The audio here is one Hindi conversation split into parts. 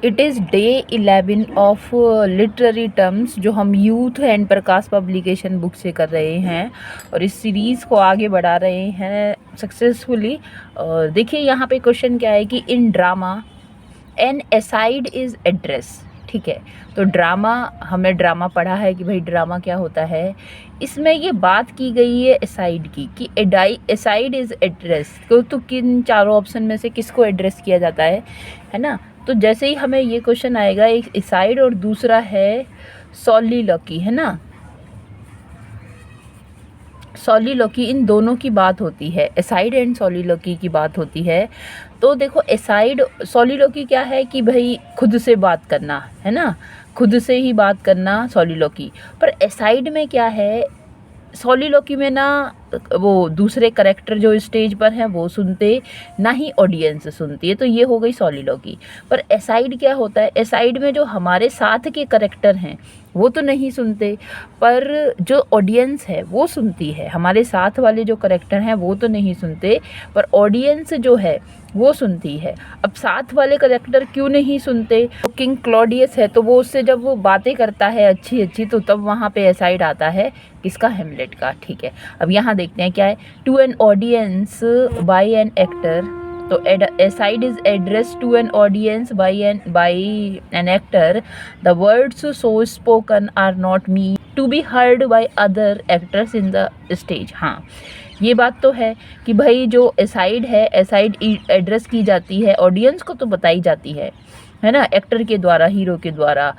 It is day 11 of literary terms जो हम youth and Prakash publication book से कर रहे हैं और इस सीरीज़ को आगे बढ़ा रहे हैं सक्सेसफुली। और देखिए यहाँ पे क्वेश्चन क्या है कि in drama an aside is address. ठीक है, तो ड्रामा, हमने ड्रामा पढ़ा है कि भाई ड्रामा क्या होता है। इसमें ये बात की गई है एसाइड की कि एसाइड इज़ एड्रेस, तो किन चारों ऑप्शन में से किसको एड्रेस किया जाता है ना। तो जैसे ही हमें ये क्वेश्चन आएगा, एक एसाइड और दूसरा है सॉलिलोकी, है ना। सॉलिलोकी, इन दोनों की बात होती है, एसाइड एंड सॉलिलोकी की बात होती है। तो देखो एसाइड, सॉलिलोकी क्या है कि भाई खुद से बात करना, है ना, खुद से ही बात करना सॉलिलोकी। पर एसाइड में क्या है, सॉलिलोकी में ना वो दूसरे करेक्टर जो स्टेज पर हैं वो सुनते, ना ही ऑडियंस सुनती है, तो ये हो गई सॉलिलोकी। पर एसाइड क्या होता है, एसाइड में जो हमारे साथ के करेक्टर हैं वो तो नहीं सुनते, पर जो ऑडियंस है वो सुनती है। हमारे साथ वाले जो करेक्टर हैं वो तो नहीं सुनते, पर ऑडियंस जो है वो सुनती है। अब साथ वाले करेक्टर क्यों नहीं सुनते, तो किंग क्लॉडियस है तो वो उससे जब वो बातें करता है अच्छी अच्छी, तो तब वहाँ पे एसाइड आता है, किसका, हेमलेट का। ठीक है, अब यहाँ देखते हैं क्या है, to an audience by an actor. तो aside is address to an audience by an actor. The words so spoken are not mean to be heard by other actors in the stage. हाँ, ये बात तो है कि भाई जो एसाइड है, एसाइड एड्रेस की जाती है, ऑडियंस को तो बताई जाती है ना, एक्टर के द्वारा, हीरो के द्वारा।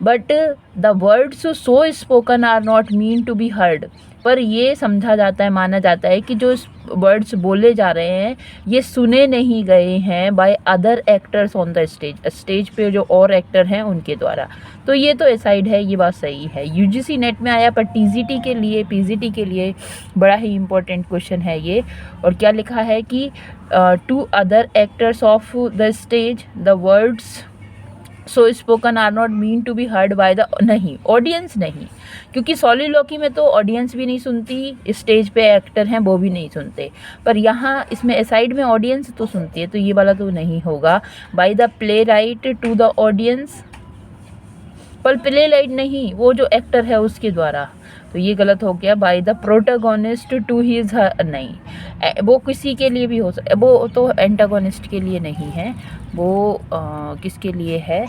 But the words so spoken are not mean to be heard, पर ये समझा जाता है, माना जाता है कि जो वर्ड्स बोले जा रहे हैं ये सुने नहीं गए हैं bye other actors on the stage, stage पे जो और एक्टर हैं उनके द्वारा। तो ये तो एसाइड है, ये बात सही है। यूजीसी नेट में आया, पर टीजीटी के लिए, पीजीटी के लिए बड़ा ही इम्पोर्टेंट क्वेश्चन है ये। और क्या लिखा है कि to other actors of the stage the words so spoken are not mean to be heard by the, नहीं, ऑडियंस नहीं, क्योंकि सॉलिलोकी में तो ऑडियंस भी नहीं सुनती, स्टेज पे एक्टर हैं वो भी नहीं सुनते, पर यहाँ इसमें एसाइड में ऑडियंस तो सुनती है, तो ये वाला तो नहीं होगा। By the playwright to the audience, पर प्ले राइट नहीं, वो जो एक्टर है उसके द्वारा, तो ये गलत हो गया। By the protagonist to his, नहीं, वो किसी के लिए भी हो सकता, वो तो एंटागोनिस्ट के लिए नहीं है, वो किसके लिए है,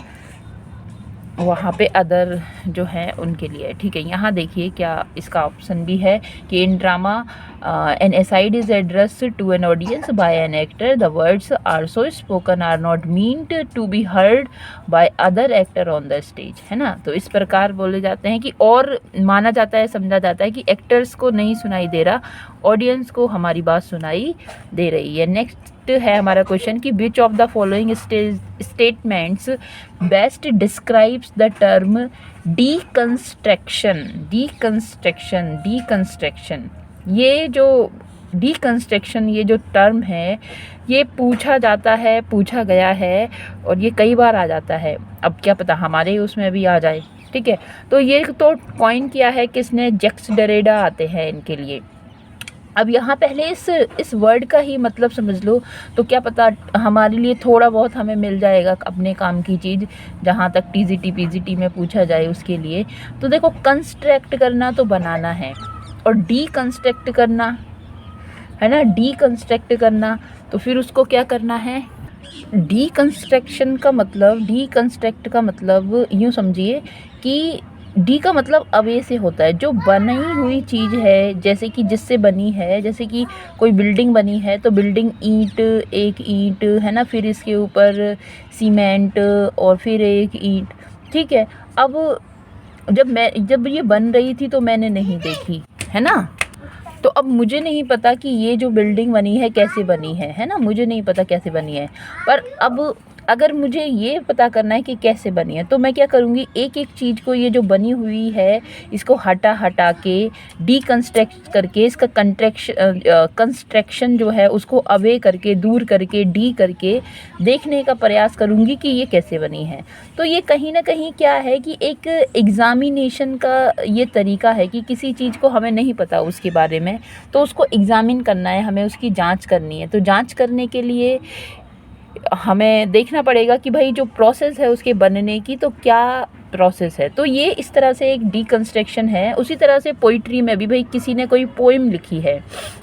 वहाँ पे अदर जो हैं उनके लिए। ठीक है, यहाँ देखिए क्या इसका ऑप्शन भी है कि in drama an aside is address to an audience by an actor, the words are so spoken are not meant to be heard by other actor on the stage, है ना। तो इस प्रकार बोले जाते हैं कि, और माना जाता है, समझा जाता है कि एक्टर्स को नहीं सुनाई दे रहा, ऑडियंस को हमारी बात सुनाई दे रही है। नेक्स्ट है हमारा क्वेश्चन कि which of the following statements best describes the term deconstruction. Deconstruction, deconstruction, ये जो डीकंस्ट्रक्शन, ये जो टर्म है, ये पूछा जाता है, पूछा गया है, और ये कई बार आ जाता है। अब क्या पता हमारे उसमें भी आ जाए। ठीक है, तो ये तो पॉइंट किया है किसने, जैक्स डेरिडा आते हैं इनके लिए। अब यहाँ पहले इस वर्ड का ही मतलब समझ लो, तो क्या पता हमारे लिए थोड़ा बहुत हमें मिल जाएगा अपने काम की चीज़, जहाँ तक टीजीटी पीजीटी में पूछा जाए उसके लिए। तो देखो, कंस्ट्रक्ट करना तो बनाना है, और डीकंस्ट्रक्ट करना है ना, डीकंस्ट्रक्ट करना, तो फिर उसको क्या करना है, डीकंस्ट्रक्शन का मतलब, डीकंस्ट्रक्ट का मतलब यूँ समझिए कि डी का मतलब अवे से होता है, जो बनी हुई चीज़ है, जैसे कि जिससे बनी है, जैसे कि कोई बिल्डिंग बनी है तो बिल्डिंग ईंट, एक ईंट है ना, फिर इसके ऊपर सीमेंट और फिर एक ईंट। ठीक है, अब जब ये बन रही थी तो मैंने नहीं देखी, है ना, तो अब मुझे नहीं पता कि ये जो बिल्डिंग बनी है कैसे बनी है ना, मुझे नहीं पता कैसे बनी है। पर अब अगर मुझे ये पता करना है कि कैसे बनी है, तो मैं क्या करूँगी, एक एक चीज़ को, ये जो बनी हुई है इसको हटा के, डीकंस्ट्रक्ट करके, इसका कंस्ट्रक्शन जो है उसको अवे करके, दूर करके, डी करके देखने का प्रयास करूँगी कि ये कैसे बनी है। तो ये कहीं ना कहीं क्या है कि एक एग्ज़ामिनेशन का ये तरीका है कि किसी चीज़ को हमें नहीं पता उसके बारे में, तो उसको एग्ज़ामिन करना है, हमें उसकी जांच करनी है। तो जांच करने के लिए हमें देखना पड़ेगा कि भाई जो प्रोसेस है उसके बनने की, तो क्या प्रोसेस है। तो ये इस तरह से एक डीकंस्ट्रक्शन है। उसी तरह से पोइट्री में भी भाई किसी ने कोई पोइम लिखी है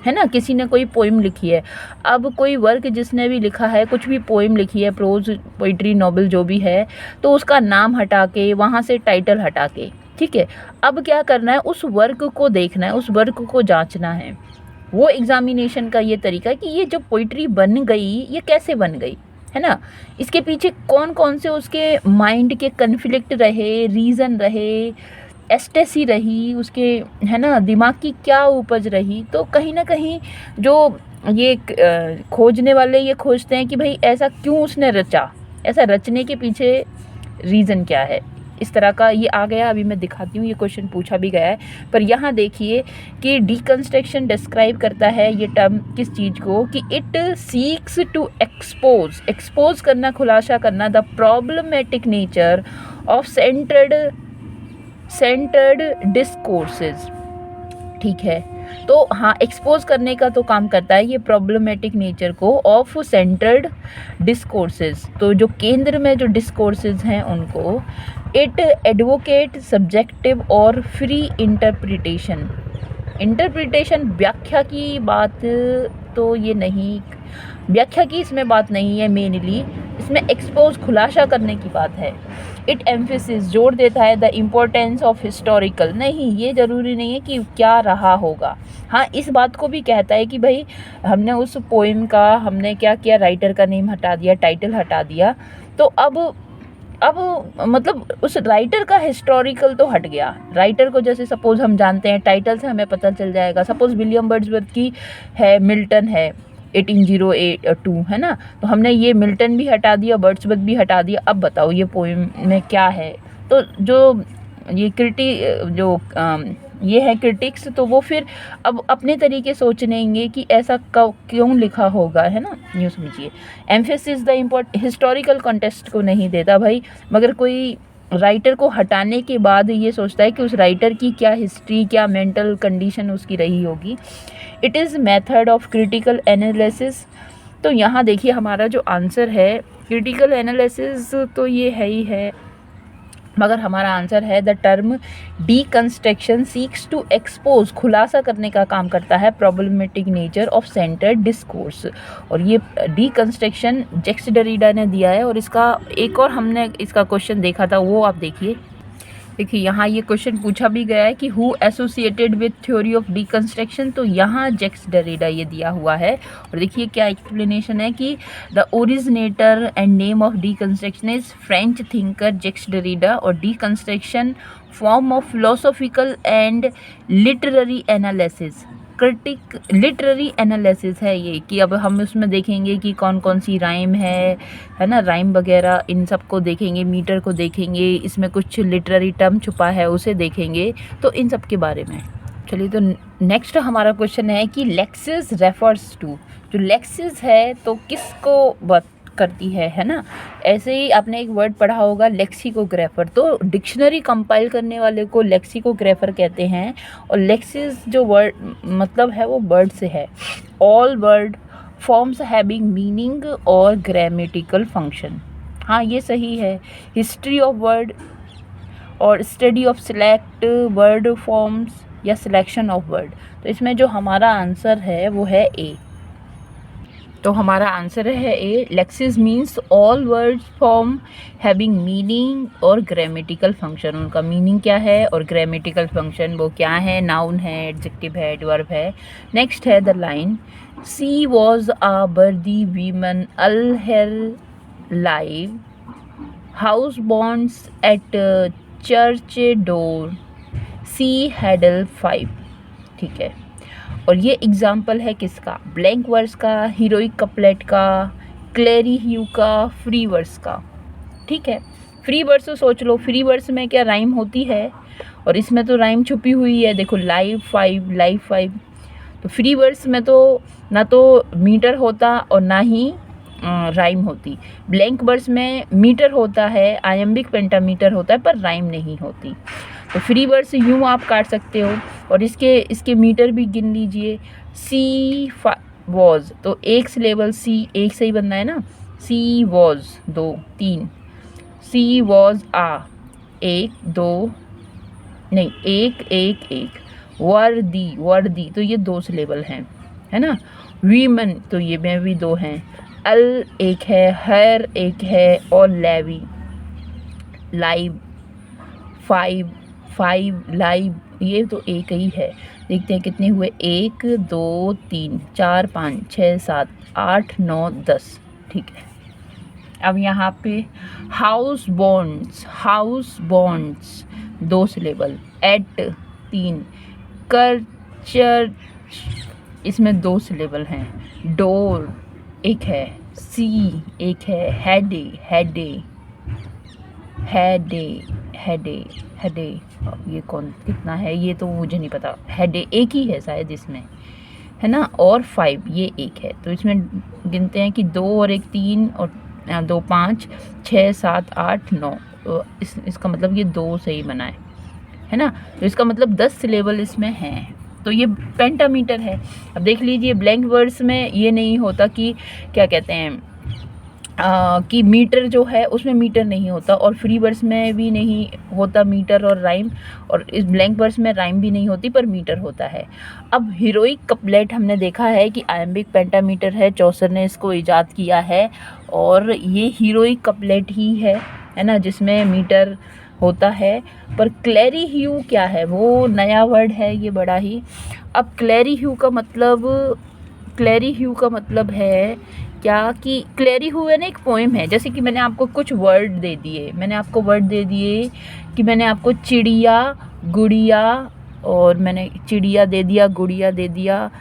ना, किसी ने कोई पोइम लिखी है। अब कोई वर्क जिसने भी लिखा है, कुछ भी पोइम लिखी है, प्रोज, पोइट्री, नॉवल जो भी है, तो उसका नाम हटा के, वहाँ से टाइटल हटा के, ठीक है, अब क्या करना है, उस वर्क को देखना है, उस वर्क को जांचना है। वो एग्जामिनेशन का ये तरीका है कि ये जो पोइट्री बन गई ये कैसे बन गई, है ना, इसके पीछे कौन कौन से उसके माइंड के कन्फ्लिक्ट रहे, रीज़न रहे, एस्टेसी रही उसके, है ना, दिमाग की क्या उपज रही। तो कहीं ना कहीं जो ये खोजने वाले ये खोजते हैं कि भाई ऐसा क्यों उसने रचा, ऐसा रचने के पीछे रीज़न क्या है। इस तरह का ये आ गया। अभी मैं दिखाती हूँ, ये क्वेश्चन पूछा भी गया है। पर यहाँ देखिए कि डीकंस्ट्रक्शन डिस्क्राइब करता है ये टर्म किस चीज़ को, कि इट सीक्स टू एक्सपोज करना, खुलासा करना, the problematic nature of centred discourses. ठीक है, तो हाँ, एक्सपोज करने का तो काम करता है ये प्रॉब्लमेटिक नेचर को ऑफ सेंटर्ड डिस्कोर्सेज। तो जो केंद्र में जो डिस्कोर्सेज हैं उनको, इट एडवोकेट सब्जेक्टिव और फ्री इंटरप्रिटेशन। व्याख्या की बात तो ये नहीं, व्याख्या की इसमें बात नहीं है, मेनली इसमें एक्सपोज, खुलासा करने की बात है। इट एम्फेसिस, जोर देता है, द इम्पोर्टेंस ऑफ हिस्टोरिकल। नहीं, ये ज़रूरी नहीं है कि क्या रहा होगा। हाँ, इस बात को भी कहता है कि भाई हमने उस पोइम का, हमने क्या किया, राइटर का नेम हटा दिया, टाइटल हटा दिया, तो अब मतलब उस राइटर का हिस्टोरिकल तो हट गया। राइटर को जैसे सपोज हम जानते हैं, टाइटल से हमें पता चल जाएगा। सपोज विलियम वर्ड्सवर्थ की है, मिल्टन है 1802, है ना, तो हमने ये मिल्टन भी हटा दिया, वर्ड्सवर्थ भी हटा दिया। अब बताओ ये पोइम में क्या है। तो जो ये ये है क्रिटिक्स, तो वो फिर अब अपने तरीके सोचनेंगे कि ऐसा कब क्यों लिखा होगा, है ना, यूँ समझिए। एम्फेसिस द हिस्टोरिकल कॉन्टेक्स्ट को नहीं देता भाई, मगर कोई राइटर को हटाने के बाद ये सोचता है कि उस राइटर की क्या हिस्ट्री, क्या मेंटल कंडीशन उसकी रही होगी। It is method of critical analysis. तो यहाँ देखिए हमारा जो आंसर है क्रिटिकल एनालिसिस, तो ये है ही है, मगर हमारा आंसर है the term deconstruction seeks to expose, खुलासा करने का काम करता है problematic nature of centred discourse. और ये डीकंस्ट्रक्शन जैक्स डेरिडा ने दिया है। और इसका एक और हमने इसका क्वेश्चन देखा था, वो आप देखिए यहाँ ये क्वेश्चन पूछा भी गया है कि who associated with theory of deconstruction. तो यहाँ जैक्स डेरिडा ये दिया हुआ है। और देखिए क्या एक्सप्लेनेशन है कि the originator and name of deconstruction is French thinker Jacques Derrida, और deconstruction form of philosophical and literary analysis, literary analysis है ये, कि अब हम उसमें देखेंगे कि कौन कौन सी राइम है ना, राइम वगैरह, इन सब को देखेंगे, मीटर को देखेंगे, इसमें कुछ लिटरेरी टर्म छुपा है उसे देखेंगे, तो इन सब के बारे में। चलिए, तो नेक्स्ट हमारा क्वेश्चन है कि लेक्सिस रेफर्स टू। जो लेक्सिस है तो किसको बात करती है ना। ऐसे ही आपने एक वर्ड पढ़ा होगा लेक्सिकोग्राफर, तो डिक्शनरी कंपाइल करने वाले को लेक्सिकोग्राफर कहते हैं। और लेक्सिस जो वर्ड मतलब है वो वर्ड से है, all word forms having meaning और ग्रामेटिकल फंक्शन। हाँ, ये सही है। हिस्ट्री ऑफ वर्ड और study of select word forms या सिलेक्शन ऑफ वर्ड। तो इसमें जो हमारा आंसर है वो है ए। तो हमारा आंसर है A, lexis means all words form having meaning और ग्रामेटिकल फंक्शन। उनका मीनिंग क्या है और ग्रामेटिकल फंक्शन वो क्या है, नाउन है, एडजेक्टिव है, एडवर्ब है। नेक्स्ट है the line, she was a worthy women all her live husbands at church door she had 5। ठीक है, और ये एग्जाम्पल है किसका, ब्लैंक वर्स का, हीरोइक कपलेट का, क्लेरी ह्यू का, फ्री वर्स का। ठीक है, फ्री वर्स तो सोच लो, फ्री वर्स में क्या राइम होती है, और इसमें तो राइम छुपी हुई है। देखो लाइव 5, तो फ्री वर्स में तो ना तो मीटर होता और ना ही राइम होती। ब्लैंक वर्स में मीटर होता है, आयम्बिक पेंटामीटर होता है, पर राइम नहीं होती। तो फ्री वर्स यूँ आप काट सकते हो, और इसके मीटर भी गिन लीजिए। सी वॉज, तो एक सिलेबल सी एक से ही बनना है ना, सी वॉज 2 3, सी वॉज आ 1 2 नहीं 1 1 1, वर्दी तो ये 2 सिलेबल हैं, है ना। वीमन तो ये में भी 2 हैं, अल एक है, हर एक है, और लेवी लाइव 5 लाइव ये तो एक ही है। देखते हैं कितने हुए, 1 2 3 4 5 6 7 8 9 10, ठीक है। अब यहाँ पे husbands 2 syllable, at 3, culture इसमें 2 सिलेबल हैं, डोर एक है, सी एक है, हेडे ये कौन कितना है ये तो मुझे नहीं पता, हेडे एक ही है शायद इसमें, है ना। और 5 ये एक है, तो इसमें गिनते हैं कि 2 और 1 3 और 2 5 6 7 8 9, इसका मतलब ये 2 से ही बना है ना। तो इसका मतलब 10 सिलेबल इसमें हैं, तो ये पेंटामीटर है। अब देख लीजिए ब्लैंक वर्ड्स में ये नहीं होता कि क्या कहते हैं कि मीटर जो है उसमें मीटर नहीं होता, और फ्री वर्ड्स में भी नहीं होता मीटर और राइम, और इस ब्लैंक वर्ड्स में राइम भी नहीं होती पर मीटर होता है। अब हीरोइक कपलेट हमने देखा है कि आयम्बिक पेंटामीटर है, चौसर ने इसको इजाद किया है, और ये हीरोइक कपलेट ही है ना, जिसमें मीटर होता है। पर क्लैरी ह्यू क्या है, वो नया वर्ड है ये बड़ा ही। अब क्लैरी ह्यू का मतलब है क्या कि क्लैरी ह्यू है ना एक पोएम है। जैसे कि मैंने आपको कुछ वर्ड दे दिए, कि मैंने आपको चिड़िया गुड़िया, और मैंने चिड़िया दे दिया, गुड़िया दे दिया,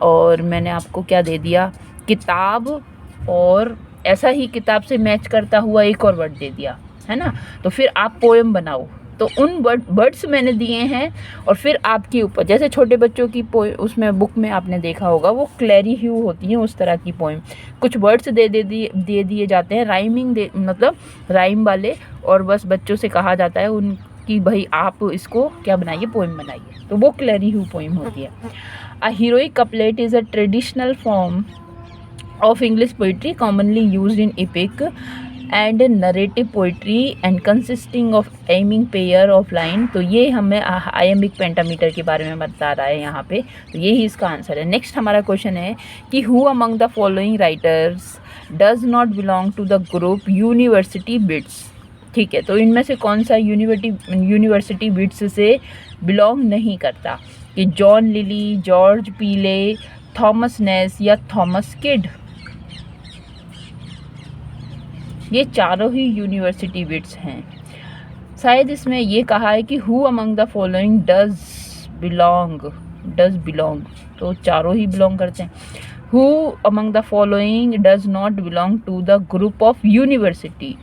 और मैंने आपको क्या दे दिया, किताब, और ऐसा ही किताब से मैच करता हुआ एक और वर्ड दे दिया, है ना। तो फिर आप पोएम बनाओ, तो उन वर्ड्स मैंने दिए हैं, और फिर आपके ऊपर, जैसे छोटे बच्चों की उसमें बुक में आपने देखा होगा वो क्लैरी ह्यू होती हैं, उस तरह की पोएम। कुछ वर्ड्स दे दिए जाते हैं राइमिंग मतलब राइम वाले, और बस बच्चों से कहा जाता है उनकी भाई आप इसको क्या बनाइए, पोएम बनाइए, तो वो क्लैरी ह्यू पोएम होती है। A heroic couplet is a traditional form of English poetry commonly used in epic and narrative poetry and consisting of aiming pair of line। तो ये हमें आयम्बिक पेंटामीटर के बारे में बता रहा है यहाँ पे, तो यही इसका आंसर है। नेक्स्ट हमारा क्वेश्चन है कि who among the following writers does not belong to the group university wits. ठीक है, तो इनमें से कौन सा यूनिवर्सिटी बिट्स से बिलोंग नहीं करता, कि जॉन लिली, जॉर्ज पीले, थॉमस नेस या थॉमस किड। ये चारों ही यूनिवर्सिटी बिट्स हैं। शायद इसमें ये कहा है कि who among the following does belong, तो चारों ही बिलोंग करते हैं। Who among the following does not belong to the group of university,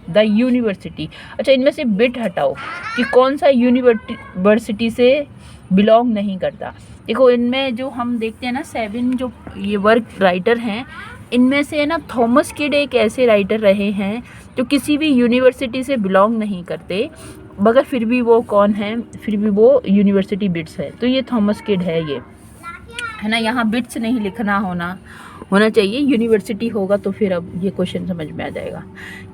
the university. अच्छा, इनमें से बिट हटाओ कि कौन सा यूनिवर्सिटी से बिलोंग नहीं करता। देखो इनमें जो हम देखते हैं ना 7 जो ये वर्क राइटर हैं, इनमें से ना थॉमस किड एक ऐसे राइटर रहे हैं जो किसी भी यूनिवर्सिटी से बिलोंग नहीं करते, मगर फिर भी वो कौन है, फिर भी वो यूनिवर्सिटी बिट्स है। तो ये थॉमस किड है, ये है ना। यहाँ बिट्स नहीं लिखना होना चाहिए, यूनिवर्सिटी होगा तो फिर अब ये क्वेश्चन समझ में आ जाएगा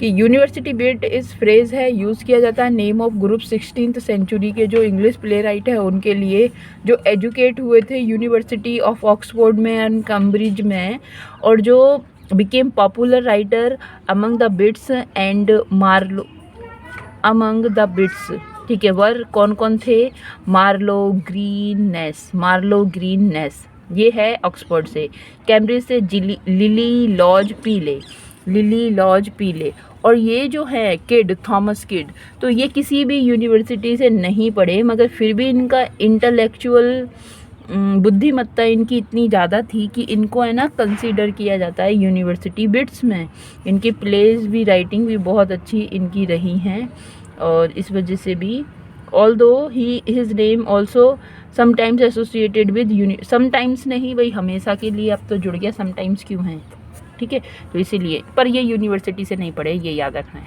कि यूनिवर्सिटी बिट इस फ्रेज़ है, यूज़ किया जाता है name of group 16th century के जो इंग्लिश प्ले राइट है उनके लिए, जो एजुकेट हुए थे यूनिवर्सिटी ऑफ ऑक्सफोर्ड में एंड कैम्ब्रिज में, और जो became popular writer among the wits and Marlowe among the wits. ठीक है, वर कौन कौन थे, मार्लो ग्रीन नेस, ये है ऑक्सफोर्ड से। कैम्ब्रिज से लिली लॉज पीले, और ये जो है किड, थॉमस किड, तो ये किसी भी यूनिवर्सिटी से नहीं पढ़े, मगर फिर भी इनका इंटेलेक्चुअल बुद्धिमत्ता इनकी इतनी ज़्यादा थी कि इनको है ना कंसीडर किया जाता है यूनिवर्सिटी बिट्स में। इनकी प्लेज भी, राइटिंग भी बहुत अच्छी इनकी रही हैं, और इस वजह से भी although his name also sometimes associated with sometimes नहीं भाई हमेशा के लिए, अब तो जुड़ गया sometimes क्यों है, ठीक है, तो इसीलिए, पर ये यूनिवर्सिटी से नहीं पढ़े, ये याद रखना है।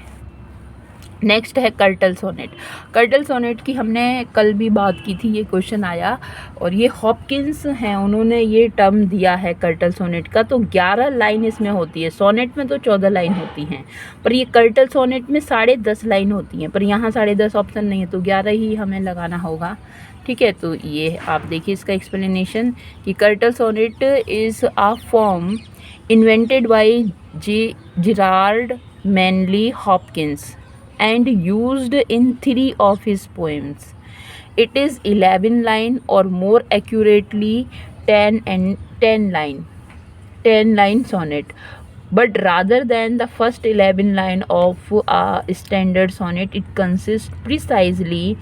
नेक्स्ट है कर्टल सोनेट। कर्टल सोनेट की हमने कल भी बात की थी, ये क्वेश्चन आया और ये हॉपकिंस हैं, उन्होंने ये टर्म दिया है कर्टल सोनेट का। तो 11 लाइन इसमें होती है, सोनेट में तो 14 लाइन होती हैं, पर ये कर्टल सोनेट में 10.5 लाइन होती हैं, पर यहाँ 10.5 ऑप्शन नहीं है तो 11 ही हमें लगाना होगा। ठीक है, तो ये आप देखिए इसका एक्सप्लेनेशन कि curtal sonnet is a form invented by Gerard Manley Hopkins and used in 3 of his poems. It is 11 line or more accurately 10 line sonnet. But rather than the first 11 line of a standard sonnet, it consists precisely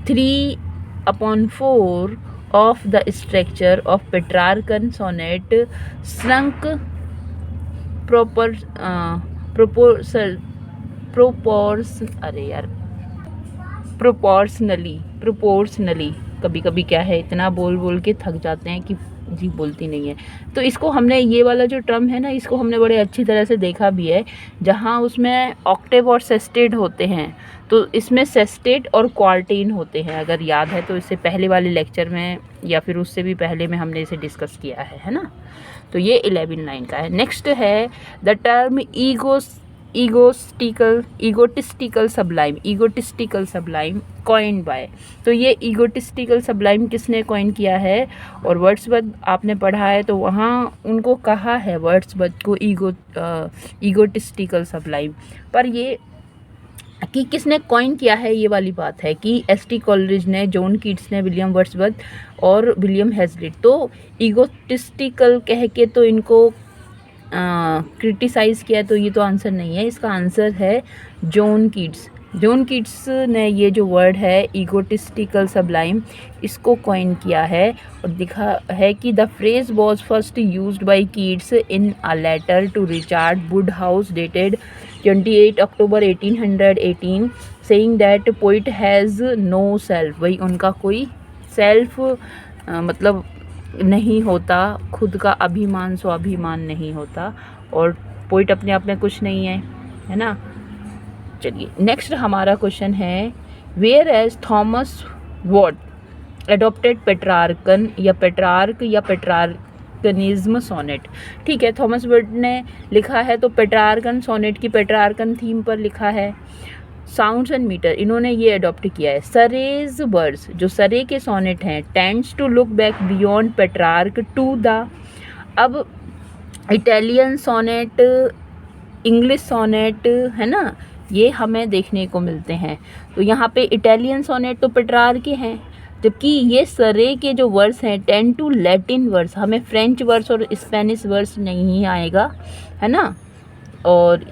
3/4 of the structure of Petrarchan sonnet, shrunk proportionally. कभी कभी क्या है, इतना बोल बोल के थक जाते हैं कि जी बोलती नहीं है। तो इसको हमने, ये वाला जो टर्म है ना, इसको हमने बड़े अच्छी तरह से देखा भी है, जहाँ उसमें ऑक्टेव और सेस्टेट होते हैं, तो इसमें सेस्टेट और क्वार्टीन होते हैं, अगर याद है तो इससे पहले वाले लेक्चर में या फिर उससे भी पहले में हमने इसे डिस्कस किया है ना। तो ये 11 लाइन का है। नेक्स्ट है the term egotistical sublime coined by. तो ये ईगोटिस्टिकल सबलाइम किसने कॉइन किया है, और वर्ड्सवर्थ आपने पढ़ा है तो वहाँ उनको कहा है वर्ड्सवर्थ को ईगोटिस्टिकल सबलाइम। पर ये कि किसने कॉइन किया है ये वाली बात है कि एस.टी. कॉलरिज ने, जॉन कीट्स ने, विलियम वर्ड्सवर्थ और विलियम हेजलिट। तो ईगोटिस्टिकल कह के तो इनको क्रिटिसाइज़ किया, तो ये तो आंसर नहीं है, इसका आंसर है जॉन कीट्स। जॉन कीट्स ने ये जो वर्ड है ईगोटिस्टिकल सबलाइम, इसको कॉइन किया है और दिखा है कि the phrase was first used by Keats in a letter to Richard Woodhouse dated 28 October 1818 saying that poet has no self. वही उनका कोई सेल्फ मतलब नहीं होता, खुद का अभिमान स्वाभिमान नहीं होता, और पोइट अपने आप में कुछ नहीं है ना। चलिए नेक्स्ट हमारा क्वेश्चन है, whereas Thomas Wyatt adopted Petrarchan या पेट्रार्कनिज्म सोनेट। ठीक है, थॉमस वॉट ने लिखा है तो पेट्रार्कन सोनेट की पेट्रार्कन थीम पर लिखा है। साउंड्स एंड मीटर इन्होंने ये अडॉप्ट किया है। सरेज वर्ड्स, जो सरे के सोनेट हैं, tends to look back beyond Petrarch to the. अब इटालियन सोनेट, इंग्लिश सोनेट है ना, ये हमें देखने को मिलते हैं। तो यहाँ पे इटालियन सोनेट तो पेट्रार्क के हैं, जबकि ये सरे के जो वर्ड्स हैं टेंड टू लैटिन वर्ड्स, हमें फ्रेंच वर्ड्स और स्पेनिश वर्ड्स नहीं आएगा है ना। और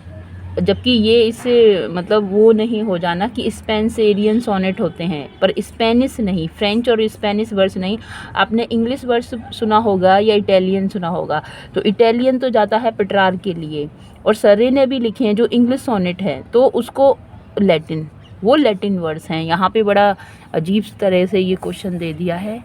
जबकि ये इससे मतलब वो नहीं हो जाना कि स्पेंसेरियन सोनेट होते हैं, पर स्पेनिश नहीं, फ्रेंच और स्पेनिश वर्ड्स नहीं। आपने इंग्लिश वर्ड्स सुना होगा या इटालियन सुना होगा, तो इटालियन तो जाता है पेट्रार्क के लिए, और सरे ने भी लिखे हैं जो इंग्लिश सोनेट है तो उसको लैटिन, वो लैटिन वर्ड्स हैं। यहाँ पे बड़ा अजीब तरह से ये क्वेश्चन दे दिया है।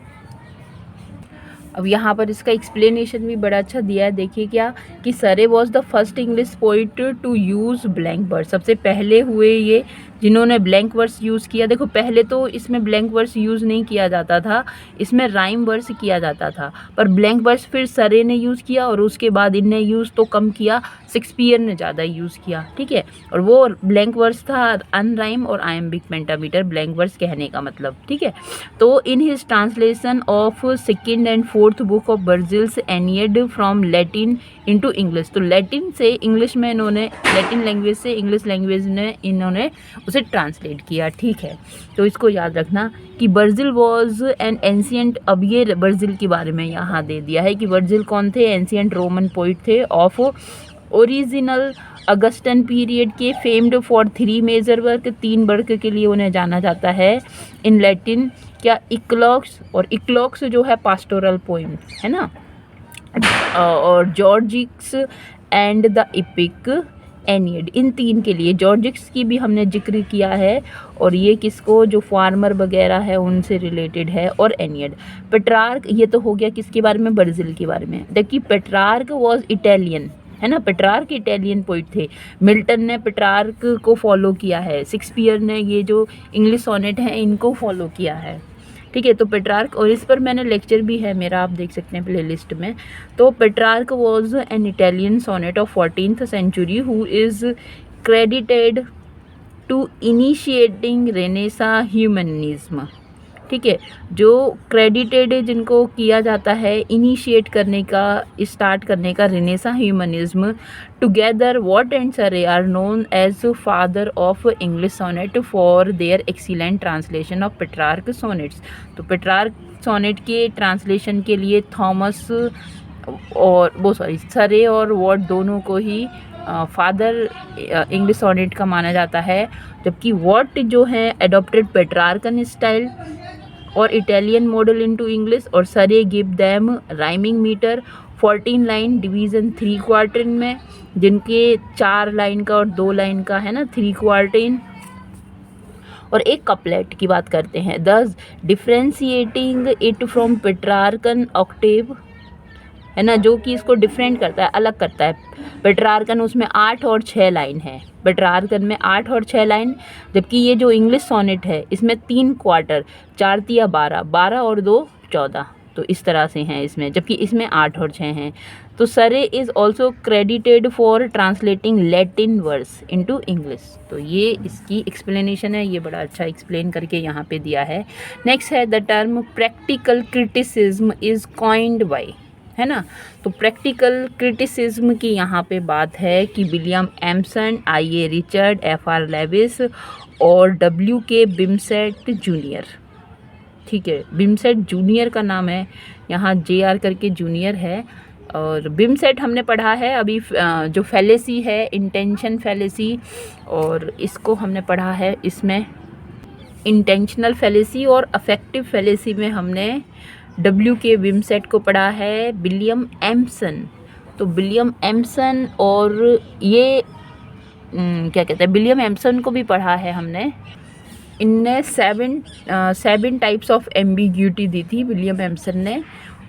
अब यहाँ पर इसका एक्सप्लेनेशन भी बड़ा अच्छा दिया है, देखिए क्या कि Surrey was the first English poet to use blank words. सबसे पहले हुए ये जिन्होंने ब्लैंक वर्ड्स यूज़ किया। देखो पहले तो इसमें ब्लैंक वर्ड्स यूज़ नहीं किया जाता था, इसमें राइम वर्ड्स किया जाता था, पर ब्लैंक वर्ड्स फिर सरे ने यूज़ किया और उसके बाद इनने यूज़ तो कम किया, शेक्सपियर ने ज़्यादा यूज़ किया। ठीक है, और वो ब्लैंक वर्ड्स था अनराइम और आयम्बिक पेंटामीटर, ब्लैंक वर्ड्स कहने का मतलब। ठीक है, तो in his translation of second and fourth book of वर्जिल्स Aeneid from Latin into English, तो लैटिन से इंग्लिश में इन्होंने, लैटिन लैंग्वेज से इंग्लिश लैंग्वेज में इन्होंने उसे ट्रांसलेट किया। ठीक है, तो इसको याद रखना कि वर्जिल वॉज एन एंशियंट। अब ये वर्जिल के बारे में यहाँ दे दिया है कि वर्जिल कौन थे, एंशियंट रोमन पोइट थे ऑफ ओरिजिनल अगस्टन पीरियड के, famed for 3 major work, 3 work के लिए उन्हें जाना जाता है इन लैटिन। क्या इक्लॉक्स, और इक्लॉक्स जो है पास्टोरल पोइम है ना, और जॉर्जिक्स एंड द इपिक एनियड, इन 3 के लिए। जॉर्जिक्स की भी हमने जिक्र किया है, और ये किसको, जो फार्मर वगैरह है उनसे रिलेटेड है, और एनियड। पेट्रार्क ये तो हो गया किसके बारे में, वर्जिल के बारे में। देखिए पेट्रार्क वॉज इटालियन है ना। पेट्रार्क इटालियन पोइट थे, मिल्टन ने पेट्रार्क को फॉलो किया है, शेक्सपियर ने ये जो इंग्लिश सोनेट हैं इनको फॉलो किया है, ठीक है। तो पेट्रार्क, और इस पर मैंने लेक्चर भी है मेरा, आप देख सकते हैं प्ले लिस्ट में। तो Petrarch was an Italian sonnet of 14th century who is credited to initiating renaissance humanism, ठीक है। जो क्रेडिटेड जिनको किया जाता है इनिशिएट करने का, स्टार्ट करने का Renaissance humanism, together Wyatt and Surrey are known as father of English sonnet for their excellent translation of Petrarch sonnets. तो पेट्रार्क सोनेट के ट्रांसलेशन के लिए थॉमस और सरे और वॉट दोनों को ही फादर इंग्लिश सोनेट का माना जाता है, जबकि वॉट जो है एडॉप्टेड पेट्रार्कन स्टाइल और इटालियन मॉडल इनटू इंग्लिश, और Surrey give them rhyming metre 14 line division 3 quatrain में, जिनके 4 लाइन का और 2 लाइन का है ना 3 क्वार्टिन, और एक कपलेट की बात करते हैं। दस differentiating it from Petrarchan Octave, है ना, जो कि इसको डिफरेंट करता है, अलग करता है। पेट्रार्कन उसमें 8 और 6 लाइन है, पेट्रार्कन में 8 और 6 लाइन, जबकि ये जो इंग्लिश सोनेट है इसमें 3 क्वार्टर, 4 तिया 12, 12 और 2 14, तो इस तरह से हैं इसमें, जबकि इसमें 8 और 6 हैं। तो सरे is also credited for translating Latin words into English. तो ये इसकी एक्सप्लेनेशन है, ये बड़ा अच्छा एक्सप्लेन करके यहाँ पे दिया है। नेक्स्ट है the term practical criticism is coined by, है ना। तो प्रैक्टिकल क्रिटिसिज्म की यहाँ पे बात है कि William Empson, I A. Richard, F R. Leavis और W.K. बिमसेट जूनियर, ठीक है। बिमसेट जूनियर का नाम है, यहाँ JR करके जूनियर है। और बिमसेट हमने पढ़ा है अभी, जो फैलेसी है इंटेंशन फैलेसी, और इसको हमने पढ़ा है, इसमें इंटेंशनल फैलेसी और अफेक्टिव फैलेसी में हमने W.K. बिमसेट को पढ़ा है। विलियम एम्सन, तो विलियम एम्सन और ये क्या कहते हैं, विलियम एम्सन को भी पढ़ा है हमने। इनने 7 टाइप्स ऑफ एम्बिग्यूटी दी थी विलियम एम्सन ने।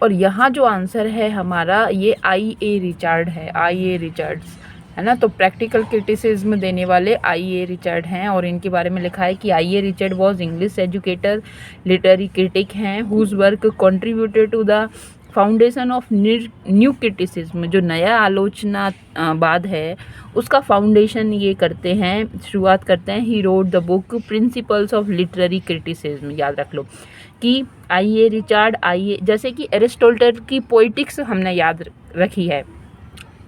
और यहाँ जो आंसर है हमारा ये I.A. रिचर्ड है, I.A. रिचर्ड्स, है ना। तो प्रैक्टिकल क्रिटिसिज्म देने वाले I.A. रिचर्ड हैं, और इनके बारे में लिखा है कि I.A. Richard was English educator, literary critic हैं, whose work contributed to the foundation of new criticism. जो नया आलोचनावाद है उसका फाउंडेशन ये करते हैं, शुरुआत करते हैं। He wrote the book principles of literary criticism. याद रख लो कि I.A. रिचर्ड, जैसे कि एरिस्टोटल की पोइटिक्स हमने याद रखी है,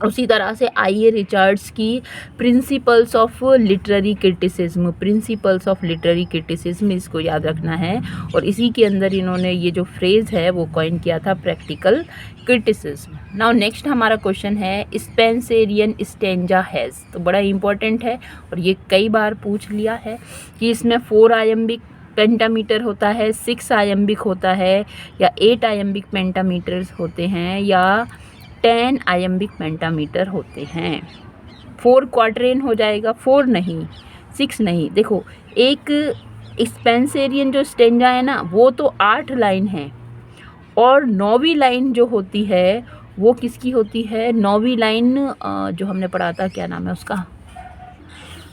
उसी तरह से I.A. रिचर्ड्स की principles of literary criticism, principles of literary criticism, इसको याद रखना है। और इसी के अंदर इन्होंने ये जो फ्रेज़ है वो कॉइन किया था, प्रैक्टिकल क्रिटिसिज्म। नाउ नेक्स्ट हमारा क्वेश्चन है स्पेंसेरियन स्टेंजा हैज़। तो बड़ा इंपॉर्टेंट है और ये कई बार पूछ लिया है कि इसमें 4 आयम्बिक पेंटामीटर होता है, 6 आयम्बिक होता है, या 8 आयम्बिक पेंटामीटर्स होते हैं, या 10 आयम्बिक पेंटामीटर होते हैं। 4 क्वार्टरेन हो जाएगा, 4 नहीं, 6 नहीं। देखो एक स्पेंसेरियन जो स्टेंजा है ना वो तो 8 लाइन है, और 9वीं लाइन जो होती है वो किसकी होती है, 9वीं लाइन जो हमने पढ़ा था, क्या नाम है उसका,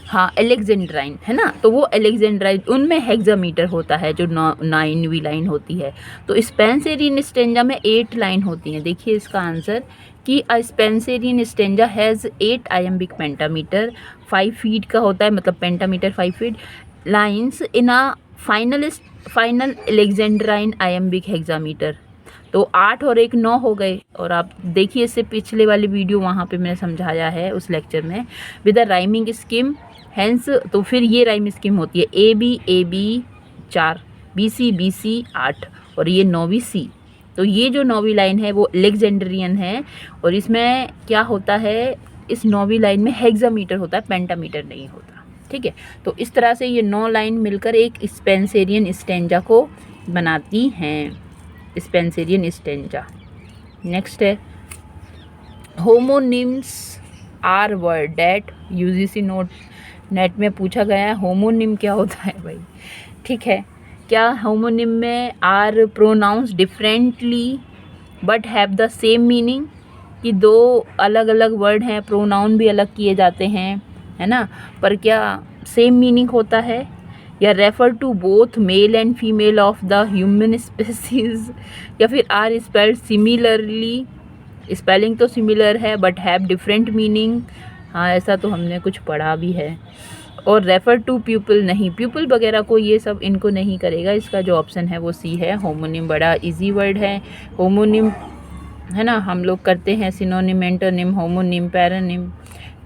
हाँ एलेक्जेंड्राइन, है ना। तो वो एलेक्जेंड्राइन, उनमें हेक्सामीटर होता है जो 9वीं लाइन होती है। तो स्पेंसेरियन स्टेंजा में 8 लाइन होती हैं। देखिए इसका आंसर कि a Spenserian stanza has 8 iambic pentameter, 5 feet का होता है, मतलब pentameter 5 feet, lines in a final Alexandrine iambic hexameter. तो 8 और 1 9 हो गए। और आप देखिए इससे पिछले वाली वीडियो वहाँ पे मैंने समझाया है उस लेक्चर में, विद अ राइमिंग स्कीम हैंस। तो फिर ये राइम स्कीम होती है ए बी 4, बी सी 8, और ये 9वीं C। तो ये जो 9वीं लाइन है वो अलेक्जेंड्रियन है, और इसमें क्या होता है, इस 9वीं लाइन में हेक्सामीटर होता है, पेंटामीटर नहीं होता, ठीक है। तो इस तरह से ये 9 लाइन मिलकर एक स्पेंसेरियन स्टेंजा को बनाती हैं, स्पेंसेरियन स्टेंजा। नेक्स्ट है homonyms are word that UGC net में पूछा गया है। होमोनिम क्या होता है भाई, ठीक है। क्या होमोनिम में are pronounce differently but have the same meaning, कि दो अलग अलग वर्ड हैं, प्रोनाउन भी अलग किए जाते हैं, है ना, पर क्या सेम मीनिंग होता है? या refer to both male and female of the human species, या फिर आर स्पेल्ड सिमिलरली, स्पेलिंग तो सिमिलर है बट हैव डिफरेंट मीनिंग। हाँ, ऐसा तो हमने कुछ पढ़ा भी है। और रेफर टू पीपल, नहीं, पीपल वगैरह को ये सब इनको नहीं करेगा। इसका जो ऑप्शन है वो सी है। होमोनिम बड़ा इजी वर्ड है। होमोनिम, है ना, हम लोग करते हैं synonym, antonym, homonym, paronym.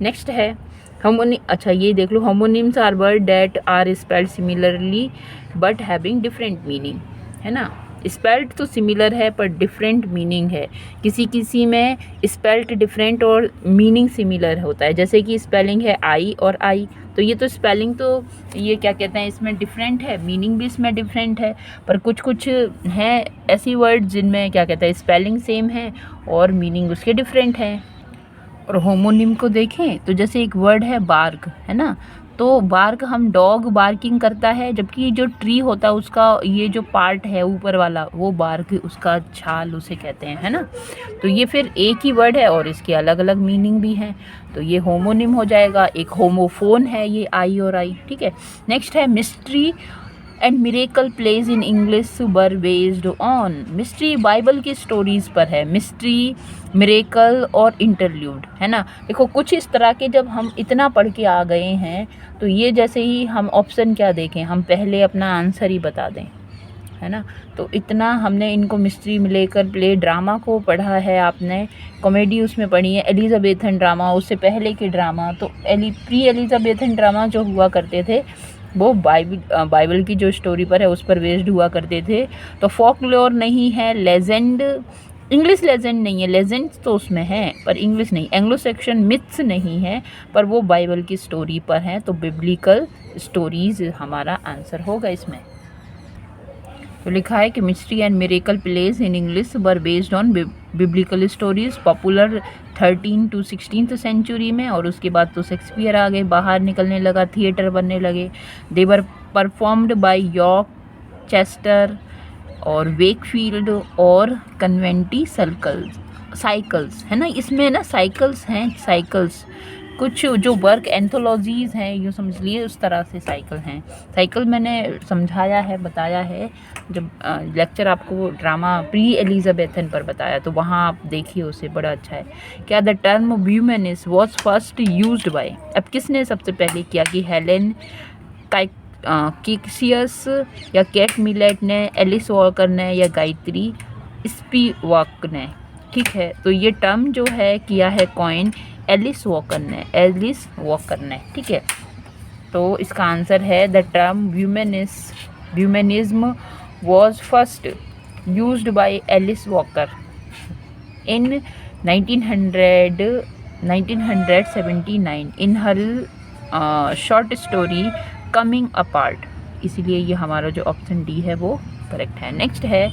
Next है होमोनिम। अच्छा, ये देख लो, homonyms are word that are spelled similarly but having different meaning, है ना। स्पेल्ड तो सिमिलर है पर डिफरेंट मीनिंग है। किसी किसी में स्पेल्ड डिफरेंट और मीनिंग सिमिलर होता है, जैसे कि स्पेलिंग है आई और आई, तो ये तो स्पेलिंग तो ये क्या कहते हैं इसमें डिफरेंट है, मीनिंग भी इसमें डिफरेंट है। पर कुछ कुछ हैं ऐसी वर्ड जिनमें क्या कहते हैं स्पेलिंग सेम है और मीनिंग उसके डिफरेंट है। और होमोनिम को देखें तो जैसे एक वर्ड है बार्क, है ना, तो बार्क हम डॉग बार्किंग करता है, जबकि जो ट्री होता है उसका ये जो पार्ट है ऊपर वाला वो बार्क, उसका छाल उसे कहते हैं, है ना। तो ये फिर एक ही वर्ड है और इसके अलग अलग मीनिंग भी हैं, तो ये होमोनिम हो जाएगा। एक होमोफोन है ये आई और आई, ठीक है। नेक्स्ट है mystery and miracle plays in English were based on. Mystery Bible की स्टोरीज पर है, मिस्ट्री, मिरेकल और इंटरल्यूड, है ना। देखो कुछ इस तरह के जब हम इतना पढ़ के आ गए हैं तो ये जैसे ही हम ऑप्शन क्या देखें, हम पहले अपना आंसर ही बता दें, है ना। तो इतना हमने इनको मिस्ट्री, मिरेकल प्ले, ड्रामा को पढ़ा है आपने, कॉमेडी उसमें पढ़ी है, एलिजाबेथन ड्रामा, उससे पहले के ड्रामा, तो प्री एलिजाबेथन ड्रामा जो हुआ करते थे वो बाइबल की जो स्टोरी पर है उस पर बेस्ड हुआ करते थे। तो फोकलोर नहीं है, लेजेंड, इंग्लिश लेजेंड नहीं है, लेजेंड्स तो उसमें है पर इंग्लिश नहीं, एंग्लो सेक्शन मिथ्स नहीं है, पर वो बाइबल की स्टोरी पर हैं, तो बिब्लिकल स्टोरीज हमारा आंसर होगा इसमें। तो लिखा है कि mystery and miracle plays in English were based on biblical stories, popular 13 to 16th century में, और उसके बाद तो शेक्सपियर आ गए, बाहर निकलने लगा, थिएटर बनने लगे। दे वर परफॉर्म्ड बाय यॉर्क, चेस्टर और वेकफील्ड और कन्वेंटी साइकिल्स, है ना। इसमें ना साइकिल्स हैं, साइकिल्स कुछ जो वर्क एंथोलॉजीज़ हैं, यूँ समझ लिए उस तरह से साइकिल हैं। साइकिल मैंने समझाया है, बताया है, जब लेक्चर आपको ड्रामा प्री एलिजाबेथन पर बताया तो वहाँ आप देखिए उसे, बड़ा अच्छा है। क्या the term humanist was first used bye, अब किसने सबसे पहले किया, कि हेलेन किक्सियस या कैट मिलेट ने, एलिस वॉकर ने, या गायत्री स्पिवाक ने, ठीक है। तो ये टर्म जो है किया है कॉइन एलिस वॉकर ने, ठीक है। तो इसका आंसर है the term humanism was first used by Alice Walker in 1979 in her short story coming apart. इसीलिए ये हमारा जो ऑप्शन डी है वो करेक्ट है। नेक्स्ट है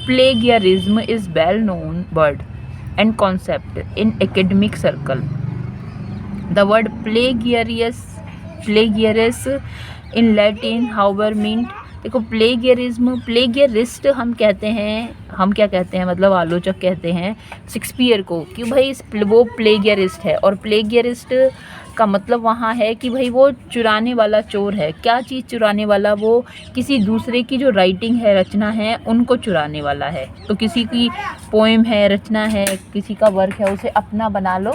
plagiarism is well known word and concept in academic circle. The word plagiarious in Latin however meant, देखो प्लेगियरिस्ट हम कहते हैं, हम क्या कहते हैं, मतलब आलोचक कहते हैं शेक्सपियर को कि भाई वो प्लेगियरिस्ट है, और प्लेगियरिस्ट का मतलब वहाँ है कि भाई वो चुराने वाला चोर है। क्या चीज़ चुराने वाला, वो किसी दूसरे की जो राइटिंग है, रचना है, उनको चुराने वाला है। तो किसी की पोएम है, रचना है, किसी का वर्क है, उसे अपना बना लो,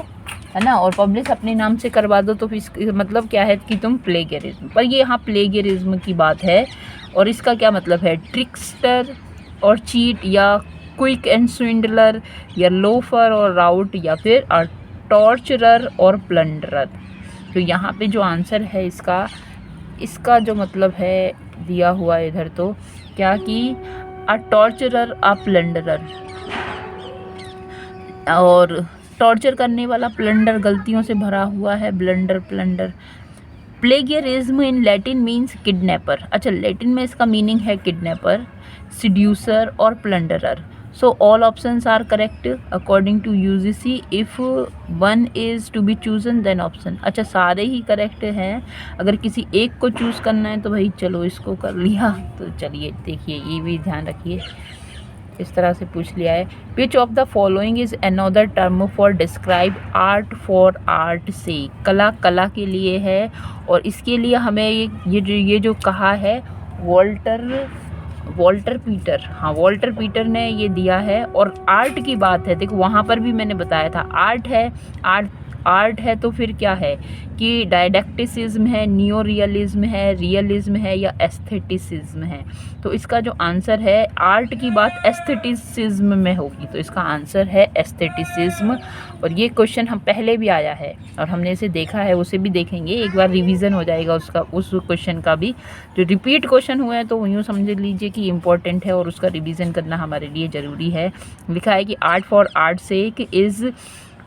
है ना, और पब्लिश अपने नाम से करवा दो, तो फिर मतलब क्या है कि तुम प्लेगियरिज्म। पर ये यहाँ प्लेगियरिज्म की बात है, और इसका क्या मतलब है, ट्रिक्स्टर और चीट, या क्विक एंड स्विंडलर, या लोफर और राउट, या फिर टॉर्चरर और प्लंडरर। तो यहाँ पे जो आंसर है इसका जो मतलब है दिया हुआ इधर, तो क्या कि अ टॉर्चरर, अ प्लंडरर, और टॉर्चर करने वाला, प्लंडर गलतियों से भरा हुआ है, plunder. Plagiarism in Latin means kidnapper. अच्छा, लैटिन में इसका मीनिंग है किडनैपर, सिड्यूसर और plunderer. So all options are correct according to UGC. If one is to be chosen then option. अच्छा, सारे ही करेक्ट हैं, अगर किसी एक को चूज़ करना है तो भाई चलो इसको कर लिया। तो चलिए देखिए, ये भी ध्यान रखिए। इस तरह से पूछ लिया है। Which of the following is another term for describe art for art से, कला कला के लिए है, और इसके लिए हमें ये जो कहा है वॉल्टर पीटर, हाँ वॉल्टर पीटर ने ये दिया है। और आर्ट की बात है, देखो वहाँ पर भी मैंने बताया था आर्ट है तो फिर क्या है कि डायडेक्टिसिज्म है, नियो रियलिज्म है, रियलिज्म है या एस्थेटिसिज्म है। तो इसका जो आंसर है, आर्ट की बात एस्थेटिसिज्म में होगी, तो इसका आंसर है एस्थेटिसिज्म। और ये क्वेश्चन हम पहले भी आया है और हमने इसे देखा है, उसे भी देखेंगे, एक बार रिवीजन हो जाएगा उसका, उस क्वेश्चन का भी। जो रिपीट क्वेश्चन हुए हैं तो यूँ समझ लीजिए कि इम्पोर्टेंट है और उसका रिवीजन करना हमारे लिए ज़रूरी है। लिखा है कि art for art sake is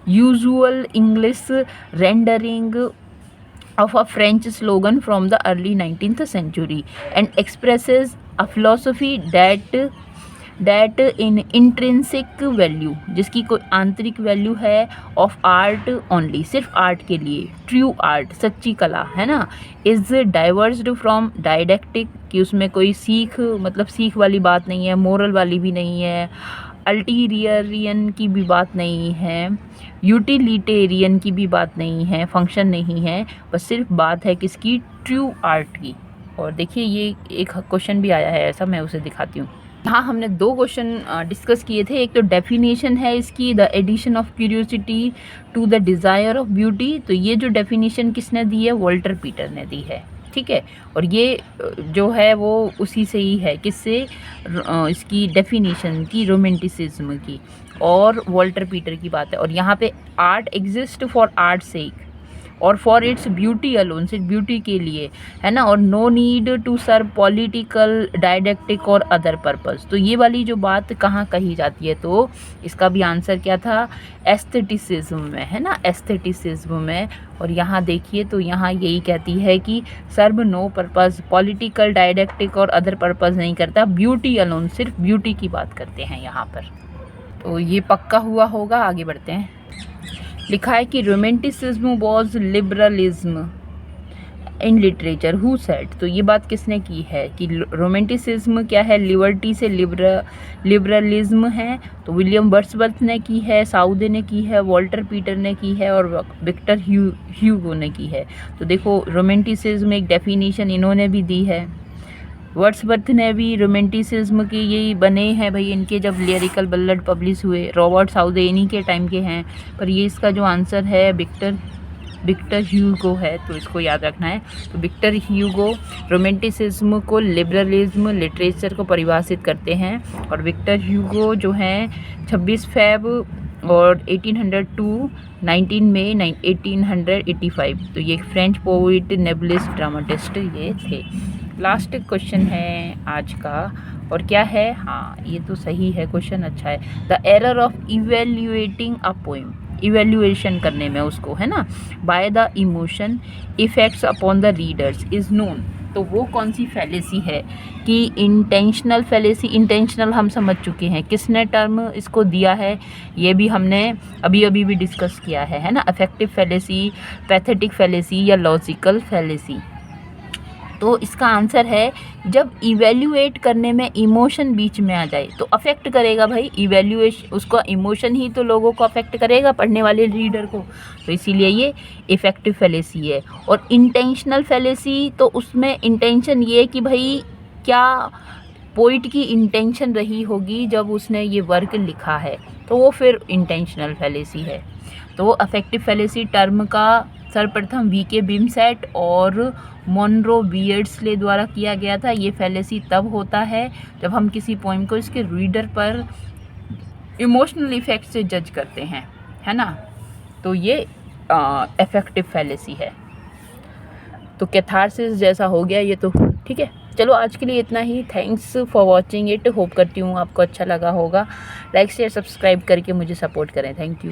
usual English rendering of a French slogan from the early 19th century and expresses a philosophy that in intrinsic value, जिसकी कोई आंतरिक वैल्यू है, of art only, सिर्फ आर्ट के लिए, true art, सच्ची कला है ना, is diverged from didactic, कि उसमें कोई सीख मतलब सीख वाली बात नहीं है, मोरल वाली भी नहीं है, अल्टीरियरियन की भी बात नहीं है, यूटिलिटेरियन की भी बात नहीं है, फंक्शन नहीं है, बस सिर्फ बात है किसकी, ट्रू आर्ट की। और देखिए ये एक क्वेश्चन भी आया है ऐसा, मैं उसे दिखाती हूँ। हाँ, हमने 2 क्वेश्चन डिस्कस किए थे। एक तो डेफिनेशन है इसकी, the addition of curiosity to the desire of beauty, तो ये जो डेफिनेशन किसने दी है, वॉल्टर पीटर ने दी है, ठीक है। और ये जो है वो उसी से ही है, किससे, इसकी डेफिनेशन की, रोमांटिसिज्म की, और वॉल्टर पीटर की बात है। और यहाँ पे art exist for art sake और फॉर इट्स ब्यूटी अलोन, सिर्फ ब्यूटी के लिए, है ना, और no need to serve political, didactic और अदर पर्पस। तो ये वाली जो बात कहाँ कही जाती है, तो इसका भी आंसर क्या था, एस्थेटिसिज्म में, है ना, एस्थेटिसिज्म में। और यहाँ देखिए तो यहाँ यही कहती है कि सर्व नो पर्पस, पॉलिटिकल, डायडेक्टिक और अदर पर्पस नहीं करता, ब्यूटी अलोन, सिर्फ ब्यूटी की बात करते हैं यहाँ पर। तो ये पक्का हुआ होगा, आगे बढ़ते हैं। लिखा है कि romanticism was liberalism in literature, who said, तो ये बात किसने की है कि रोमांटिसिज्म क्या है, लिबर्टी से लिबरलिज्म है। तो विलियम वर्ड्सवर्थ ने की है, साउदे ने की है, वॉल्टर पीटर ने की है और विक्टर ह्यूगो ने की है। तो देखो रोमांटिसिज्म एक डेफिनेशन इन्होंने भी दी है, वर्ड्सवर्थ ने भी रोमांटिसिज्म के यही बने हैं भाई, इनके जब लिरिकल बल्लड पब्लिश हुए, रॉबर्ट साउदे इन्हीं के टाइम के हैं, पर ये इसका जो आंसर है विक्टर ह्यूगो है, तो इसको याद रखना है। तो विक्टर ह्यूगो रोमांटिसिज्म को, लिबरलिज्म, लिटरेचर को परिभाषित करते हैं। और विक्टर ह्यूगो जो हैं 26 फेब और 1802 19 मई 1885, तो ये फ्रेंच पोइट, नेबलिस्ट, ड्रामाटिस्ट ये थे। लास्ट क्वेश्चन है आज का, और क्या है, हाँ ये तो सही है क्वेश्चन, अच्छा है। The error of evaluating a poem, evaluation करने में उसको, है ना, by the emotion effects upon the readers is known, तो वो कौन सी फैलेसी है कि इंटेंशनल फैलेसी। इंटेंशनल हम समझ चुके हैं, किसने टर्म इसको दिया है, ये भी हमने अभी भी डिस्कस किया है ना, अफेक्टिव फैलेसी, पैथेटिक फैलेसी या लॉजिकल फैलेसी। तो इसका आंसर है जब इवेल्युएट करने में इमोशन बीच में आ जाए तो अफेक्ट करेगा भाई, इवेल्युएशन, उसका इमोशन ही तो लोगों को अफेक्ट करेगा, पढ़ने वाले रीडर को, तो इसीलिए ये इफेक्टिव फैलेसी है। और इंटेंशनल फैलेसी, तो उसमें इंटेंशन ये कि भाई क्या पोइट की इंटेंशन रही होगी जब उसने ये वर्क लिखा है, तो वो फिर इंटेंशनल फैलेसी है। तो अफेक्टिव फैलेसी टर्म का सर्वप्रथम वीके बिमसेट और मोनरो बियर्ड्सले द्वारा किया गया था। ये फैलेसी तब होता है जब हम किसी पोइम को इसके रीडर पर इमोशनल इफेक्ट से जज करते हैं, है ना, तो ये अफेक्टिव फैलेसी है। तो कैथारसिस जैसा हो गया ये तो, ठीक है। चलो आज के लिए इतना ही, thanks for watching it, hope करती हूँ आपको अच्छा लगा होगा। लाइक शेयर सब्सक्राइब करके मुझे सपोर्ट करें, थैंक यू।